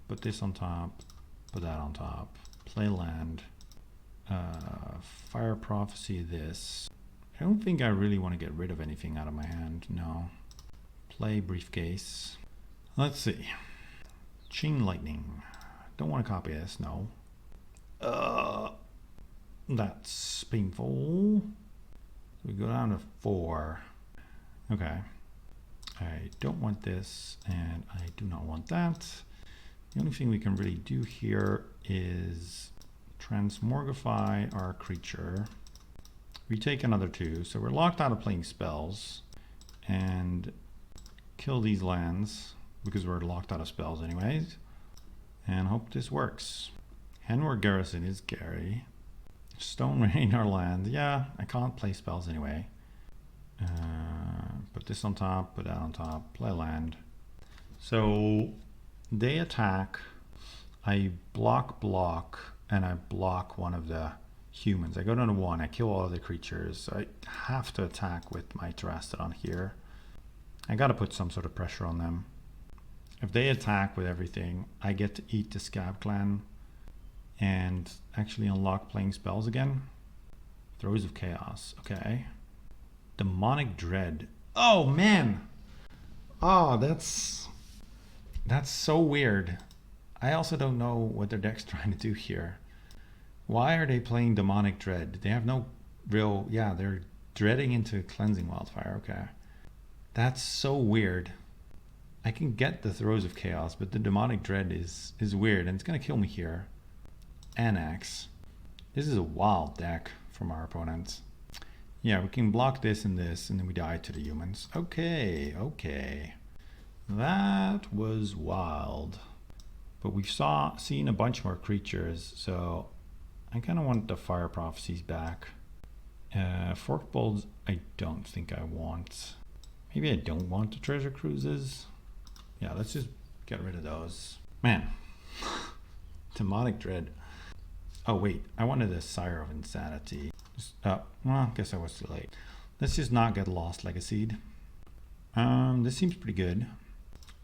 Put this on top. Put that on top. Play land. Fire Prophecy this. I don't think I really want to get rid of anything out of my hand. No. Play Briefcase. Let's see. Chain Lightning. Don't want to copy this, no. That's painful. We go down to 4. Okay. I don't want this, and I do not want that. The only thing we can really do here is Transmogrify our creature. We take another 2, so we're locked out of playing spells. And kill these lands, because we're locked out of spells anyways. And hope this works. Handward Garrison is Gary. Stone Rain our land. Yeah, I can't play spells anyway. Put this on top, put that on top, play land. So they attack. I block, and I block one of the humans. I go down to 1, I kill all of the creatures. I have to attack with my Terastodon here. I gotta put some sort of pressure on them. If they attack with everything, I get to eat the Scab Clan and actually unlock playing spells again. Throes of Chaos, okay. Demonic Dread. Oh man! Oh, that's so weird. I also don't know what their deck's trying to do here. Why are they playing Demonic Dread? They have no real... yeah, they're dreading into Cleansing Wildfire, okay. That's so weird. I can get the Throes of Chaos, but the Demonic Dread is weird, and it's going to kill me here. Annex. This is a wild deck from our opponents. Yeah, we can block this, and then we die to the humans. Okay, okay. That was wild. But we've seen a bunch more creatures, so I kind of want the Fire Prophecies back. Forked Bolts, I don't think I want. Maybe I don't want the Treasure Cruises. Yeah, let's just get rid of those. Man, Demonic Dread. Oh wait, I wanted a Sire of Insanity. Well, I guess I was too late. Let's just not get Lost Legacied. This seems pretty good.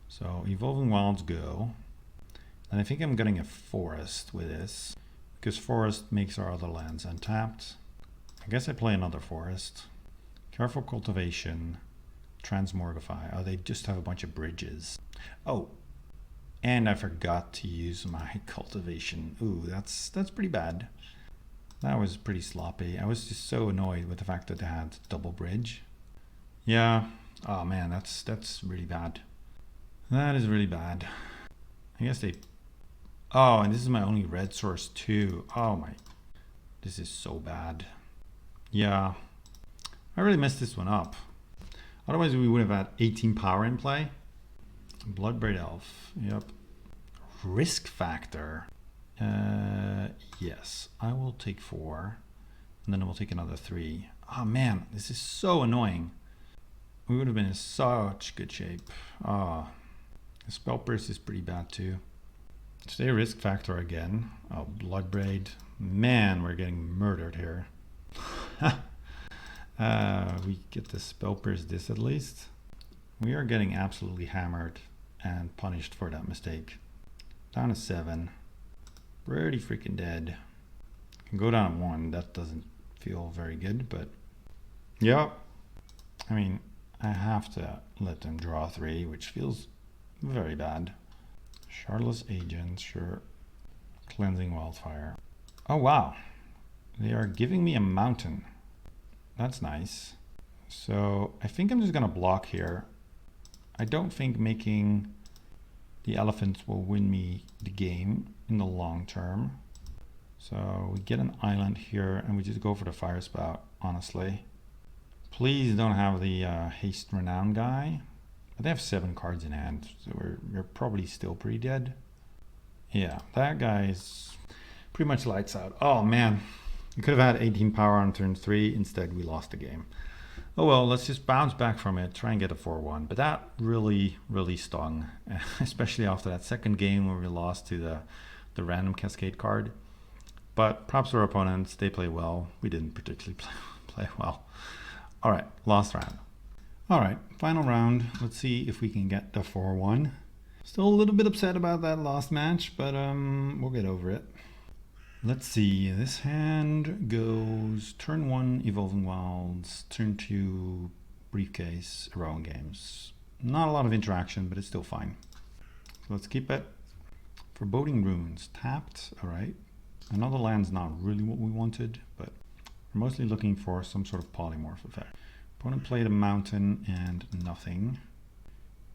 So Evolving Wilds go. And I think I'm getting a Forest with this, because Forest makes our other lands untapped. I guess I play another Forest. Careful Cultivation, Transmorgify. Oh, they just have a bunch of bridges. Oh, and I forgot to use my Cultivation. Ooh, that's pretty bad. That was pretty sloppy. I was just so annoyed with the fact that they had double bridge. Yeah. Oh man, that's really bad. That is really bad. I guess they... Oh, and this is my only red source too. Oh my... This is so bad. Yeah. I really messed this one up. Otherwise we would have had 18 power in play. Bloodbraid Elf. Yep. Risk Factor. Yes. I will take 4. And then I will take another 3. Oh man, this is so annoying. We would have been in such good shape. Oh. The Spell Burst is pretty bad too. Stay Risk Factor again. Oh, Bloodbraid. Man, we're getting murdered here. We get the Spell Burst this at least. We are getting absolutely hammered and punished for that mistake. Down to 7. Pretty freaking dead. Can go down to 1. That doesn't feel very good, but yeah. I mean, I have to let them draw 3, which feels very bad. Shardless Agent, sure. Cleansing Wildfire. Oh wow, they are giving me a mountain. That's nice. So I think I'm just gonna block here. I don't think making the elephants will win me the game in the long term. So we get an island here and we just go for the fire spout, honestly. Please don't have the haste renown guy. But they have 7 cards in hand, so we're probably still pretty dead. Yeah, that guy's pretty much lights out. Oh man, we could have had 18 power on turn 3. Instead, we lost the game. Oh well, let's just bounce back from it, try and get a 4-1. But that really, really stung, especially after that second game where we lost to the random Cascade card. But props to our opponents, they play well. We didn't particularly play well. All right, last round. All right, final round. Let's see if we can get the 4-1. Still a little bit upset about that last match, but we'll get over it. Let's see, this hand goes turn 1, Evolving Wilds, turn 2, Briefcase, Heroic Games. Not a lot of interaction, but it's still fine. So let's keep it. Foreboding Runes, tapped, all right. Another land's not really what we wanted, but we're mostly looking for some sort of polymorph effect. Opponent played a mountain and nothing.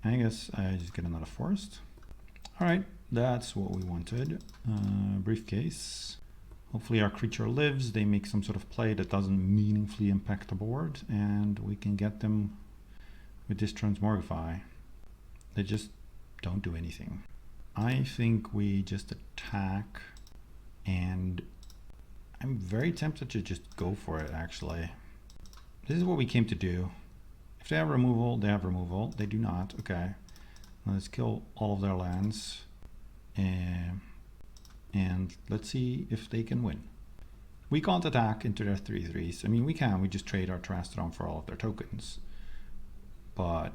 I guess I just get another forest. All right, that's what we wanted. Briefcase. Hopefully our creature lives. They make some sort of play that doesn't meaningfully impact the board, and we can get them with this Transmorgify. They just don't do anything. I think we just attack, and I'm very tempted to just go for it, actually. This is what we came to do. If they have removal, they have removal. They do not. Okay. Let's kill all of their lands. And let's see if they can win. We can't attack into their 3/3s. I mean, we can. We just trade our Terastodon for all of their tokens. But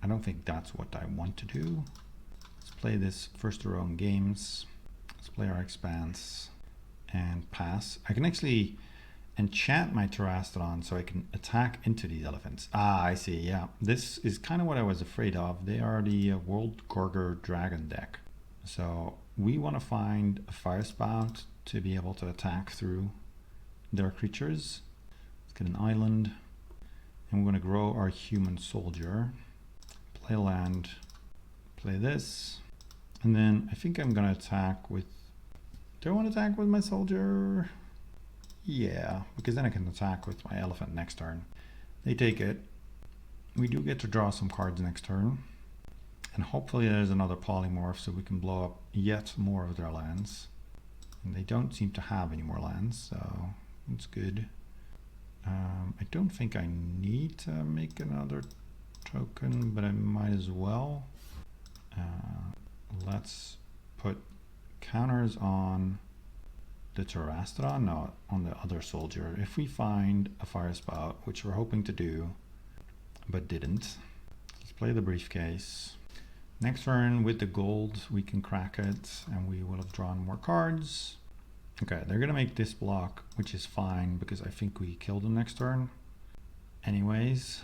I don't think that's what I want to do. Let's play this first to our own games. Let's play our Expanse and pass. I can actually enchant my Terastodon so I can attack into these elephants. Ah, I see, yeah. This is kind of what I was afraid of. They are the Worldgorger dragon deck. So we want to find a fire spout to be able to attack through their creatures. Let's get an island. And we're going to grow our human soldier. Play land. Play this. And then I think I'm going to attack with... Do I want to attack with my soldier? Yeah, because then I can attack with my elephant next turn. They take it. We do get to draw some cards next turn. And hopefully there's another polymorph so we can blow up yet more of their lands. And they don't seem to have any more lands, so it's good. I don't think I need to make another token, but I might as well. Let's put counters on the Terrastodon, no, on the other soldier. If we find a fire spout, which we're hoping to do, but didn't, let's play the briefcase. Next turn with the gold, we can crack it and we will have drawn more cards. Okay, they're gonna make this block, which is fine because I think we kill them next turn anyways.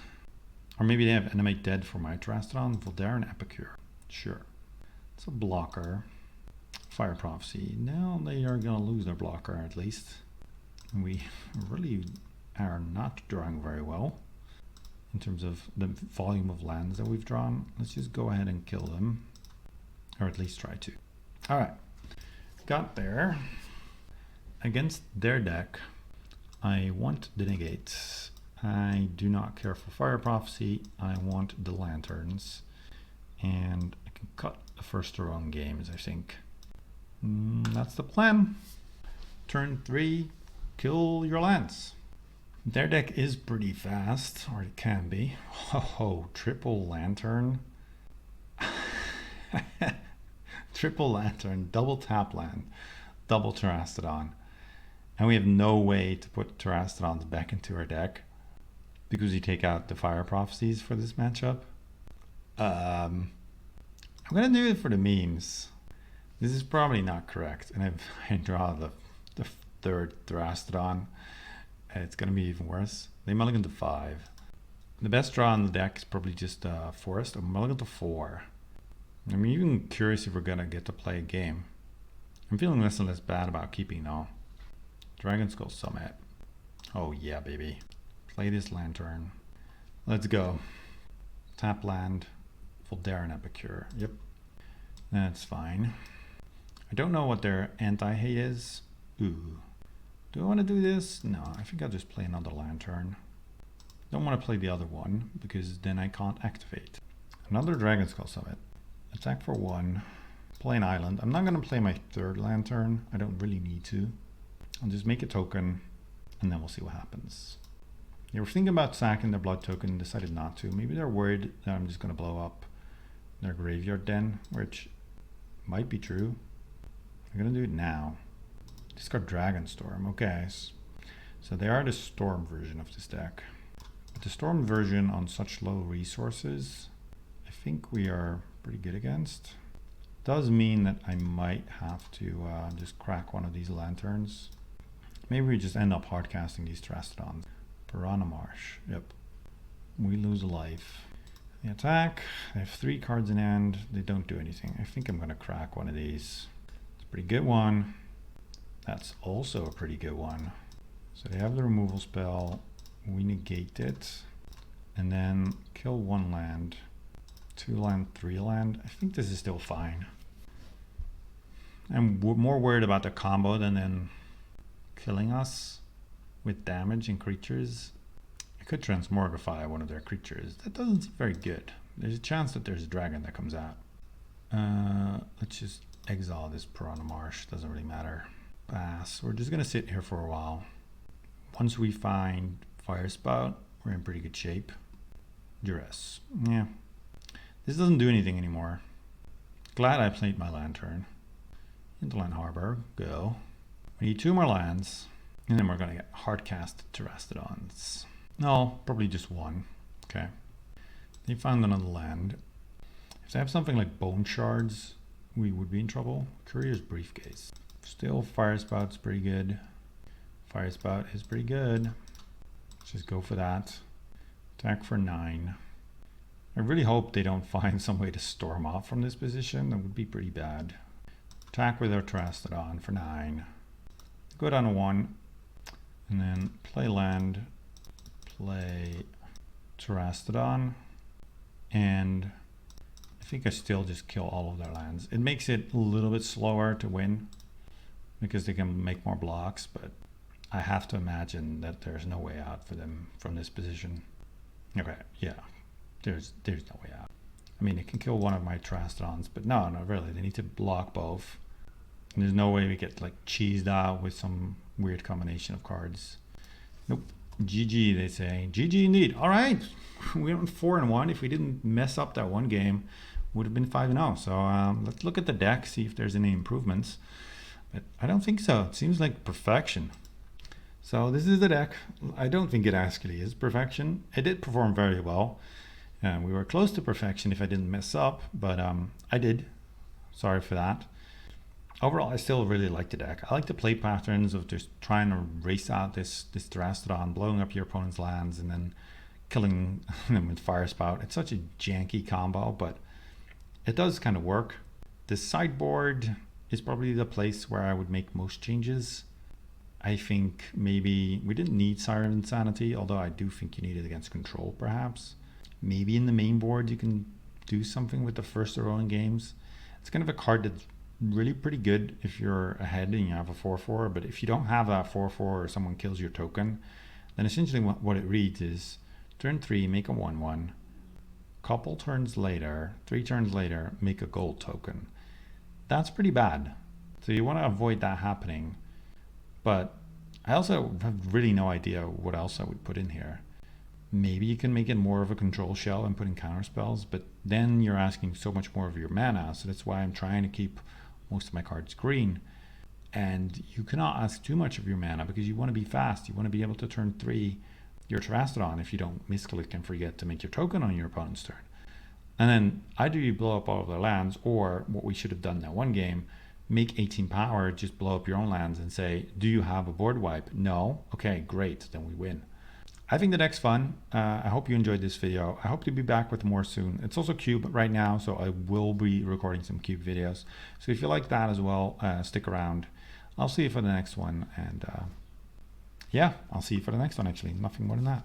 Or maybe they have Animate Dead for my Terrastodon, Voldaire and Epicure. Sure. It's a blocker. Fire Prophecy. Now they are gonna lose their blocker at least. We really are not drawing very well in terms of the volume of lands that we've drawn. Let's just go ahead and kill them, or at least try to. All right, got there. Against their deck, I want the negates. I do not care for Fire Prophecy. I want the lanterns, and I can cut the first to own games, I think. That's the plan. Turn 3, kill your lands. Their deck is pretty fast, or it can be. Oh, triple lantern. Triple lantern, double tap land, double Terrastodon. And we have no way to put Terrastodons back into our deck because you take out the Fire Prophecies for this matchup. I'm gonna do it for the memes. This is probably not correct, and I draw the third Terrastodon. It's gonna be even worse. They mulligan to 5. The best draw on the deck is probably just Forest, or mulligan to 4. I'm even curious if we're gonna get to play a game. I'm feeling less and less bad about keeping though. Dragonstorm Summit. Oh yeah, baby. Play this lantern. Let's go. Tap land. Voldaire and Epicure. Yep. That's fine. I don't know what their anti-hate is. Ooh. Do I want to do this? No, I think I'll just play another lantern. Don't want to play the other one because then I can't activate. Another Dragonstorm Summit. Attack for 1. Play an island. I'm not going to play my third lantern. I don't really need to. I'll just make a token and then we'll see what happens. They were thinking about sacking their blood token and decided not to. Maybe they're worried that I'm just going to blow up their graveyard den, which might be true. I'm going to do it now. Discard Dragonstorm. Okay. So they are the Storm version of this deck. But the Storm version on such low resources, I think we are pretty good against. Does mean that I might have to just crack one of these lanterns. Maybe we just end up hardcasting these Terrastodons. Piranha Marsh. Yep. We lose a life. They attack. They have 3 cards in hand. They don't do anything. I think I'm going to crack one of these. It's a pretty good one. That's also a pretty good one. So they have the removal spell. We negate it. And then kill 1 land. 2 land, 3 land. I think this is still fine. I'm more worried about the combo than then killing us with damage and creatures. I could transmogrify one of their creatures. That doesn't seem very good. There's a chance that there's a dragon that comes out. Let's just exile this Piranha Marsh. Doesn't really matter. Pass. We're just gonna sit here for a while. Once we find Fire Spout, we're in pretty good shape. Duress. Yeah. This doesn't do anything anymore. Glad I played my lantern. Hinterland Harbor. Go. We need 2 more lands. And then we're going to get hardcast Terrastodons. No, probably just 1. Okay. They found another land. If they have something like Bone Shards, we would be in trouble. Courier's Briefcase. Still, Fire Spout's pretty good. Fire Spout is pretty good. Let's just go for that. Attack for 9. I really hope they don't find some way to storm off from this position. That would be pretty bad. Attack with our Terrastodon for 9. Go down to 1. And then play land. Play Terrastodon. And I think I still just kill all of their lands. It makes it a little bit slower to win because they can make more blocks, but I have to imagine that there's no way out for them from this position. Okay, yeah. There's no way out. I mean, it can kill one of my Terrastodons, but no, really. They need to block both. And there's no way we get like cheesed out with some weird combination of cards. Nope. GG, they say. GG indeed. All right. We went 4-1. If we didn't mess up that one game, would have been 5-0. So let's look at the deck, see if there's any improvements. But I don't think so. It seems like perfection. So this is the deck. I don't think it actually is perfection. It did perform very well. We were close to perfection if I didn't mess up, but I did. Sorry for that. Overall, I still really like the deck. I like the play patterns of just trying to race out this Dragonstorm, blowing up your opponent's lands, and then killing them with Fire Spout. It's such a janky combo, but it does kind of work. The sideboard is probably the place where I would make most changes. I think maybe we didn't need Siren Insanity, although I do think you need it against control perhaps. Maybe in the main board you can do something with the first rolling games. It's kind of a card that's really pretty good if you're ahead and you have a 4/4, but if you don't have that 4/4 or someone kills your token, then essentially what it reads is turn 3, make a 1/1. Couple turns later, 3 turns later, make a gold token. That's pretty bad. So you want to avoid that happening. But I also have really no idea what else I would put in here. Maybe you can make it more of a control shell and put in counter spells, but then you're asking so much more of your mana. So that's why I'm trying to keep most of my cards green. And you cannot ask too much of your mana because you want to be fast. You want to be able to turn 3 your Terastodon if you don't misclick and forget to make your token on your opponent's turn. And then either you blow up all of their lands, or what we should have done that one game, make 18 power, just blow up your own lands and say, do you have a board wipe? No? Okay, great, then we win. I think the deck's fun. I hope you enjoyed this video. I hope to be back with more soon. It's also Cube right now, so I will be recording some Cube videos. So if you like that as well, stick around. I'll see you for the next one. And yeah, I'll see you for the next one actually. Nothing more than that.